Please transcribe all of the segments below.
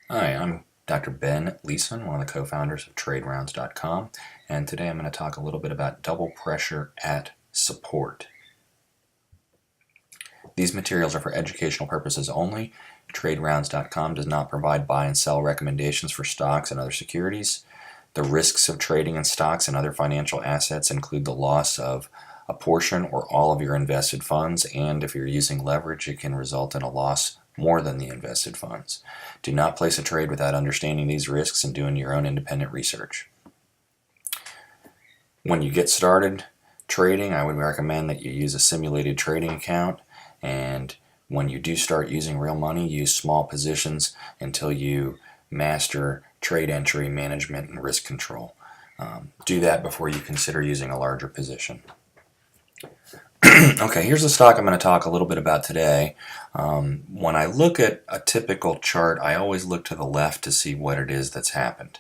Hi, I'm Dr. Ben Leeson, one of the co-founders of TradeRounds.com, and today I'm going to talk a little bit about double pressure at support. These materials are for educational purposes only. TradeRounds.com does not provide buy and sell recommendations for stocks and other securities. The risks of trading in stocks and other financial assets include the loss of a portion or all of your invested funds, and if you're using leverage, it can result in a loss more than the invested funds. Do not place a trade without understanding these risks and doing your own independent research. When you get started trading, I would recommend that you use a simulated trading account, and when you do start using real money, use small positions until you master trade entry management and risk control. Do that before you consider using a larger position. Okay, here's the stock I'm going to talk a little bit about today. When I look at a typical chart, I always look to the left to see what it is that's happened.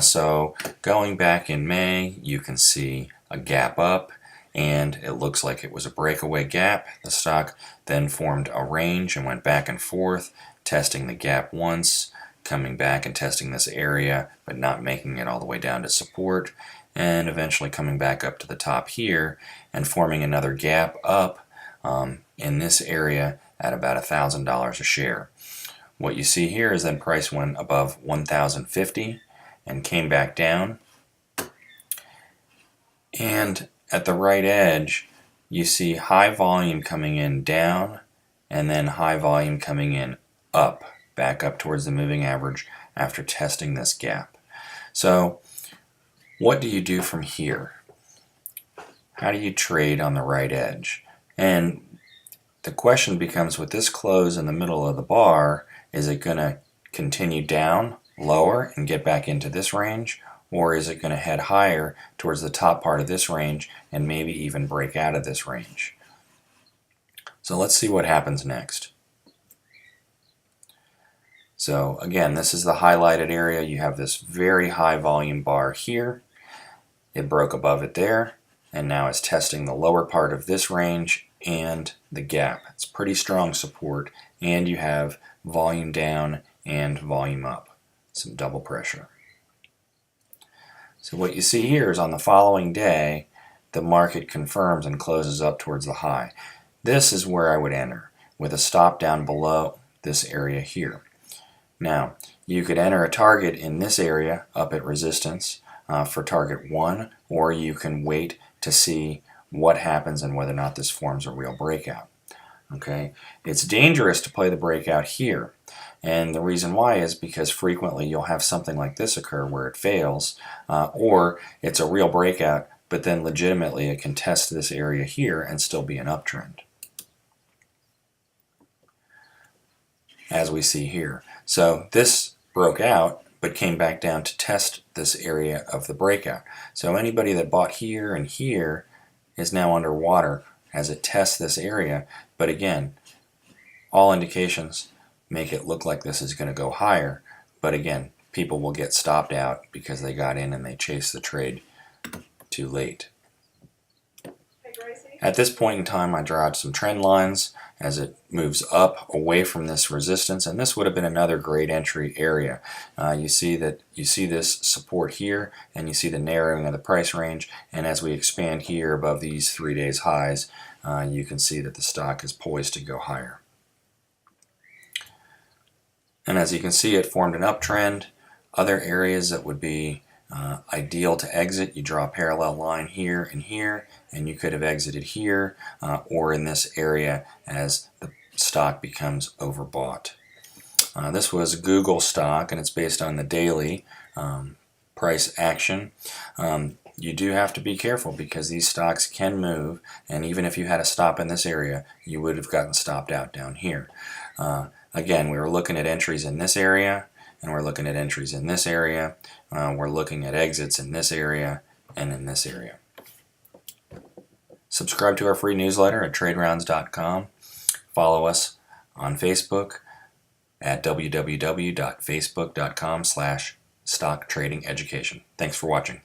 So going back in May, you can see a gap up, and it looks like it was a breakaway gap. The stock then formed a range and went back and forth, testing the gap once, coming back and testing this area, but not making it all the way down to support, and eventually coming back up to the top here and forming another gap up in this area at about $1,000 a share. What you see here is then price went above 1,050 and came back down, and at the right edge you see high volume coming in down and then high volume coming in up, back up towards the moving average after testing this gap. So what do you do from here? How do you trade on the right edge? And the question becomes, with this close in the middle of the bar, is it going to continue down, lower, and get back into this range? Or is it going to head higher towards the top part of this range and maybe even break out of this range? So let's see what happens next. So again, this is the highlighted area. You have this very high volume bar here. It broke above it there, and now it's testing the lower part of this range and the gap. It's pretty strong support, and you have volume down and volume up. Some double pressure. So what you see here is on the following day, the market confirms and closes up towards the high. This is where I would enter, with a stop down below this area here. Now, you could enter a target in this area up at resistance for target 1, or you can wait to see what happens and whether or not this forms a real breakout. Okay, it's dangerous to play the breakout here, and the reason why is because frequently you'll have something like this occur where it fails, or it's a real breakout, but then legitimately it can test this area here and still be an uptrend, as we see here. So this broke out but came back down to test this area of the breakout. So anybody that bought here and here is now underwater as it tests this area, but again, all indications make it look like this is going to go higher, but again, people will get stopped out because they got in and they chased the trade too late. At this point in time, I draw out some trend lines as it moves up away from this resistance, and this would have been another great entry area. You see this support here, and you see the narrowing of the price range, and as we expand here above these 3 days highs, you can see that the stock is poised to go higher. And as you can see, it formed an uptrend. Other areas that would be ideal to exit, you draw a parallel line here, and you could have exited here or in this area as the stock becomes overbought. This was Google stock, and it's based on the daily price action. You do have to be careful because these stocks can move, and even if you had a stop in this area, you would have gotten stopped out down here. Again, we were looking at entries in this area, and we're looking at entries in this area. We're looking at exits in this area and in this area. Subscribe to our free newsletter at TradeRounds.com. Follow us on Facebook at www.facebook.com/stocktradingeducation. Thanks for watching.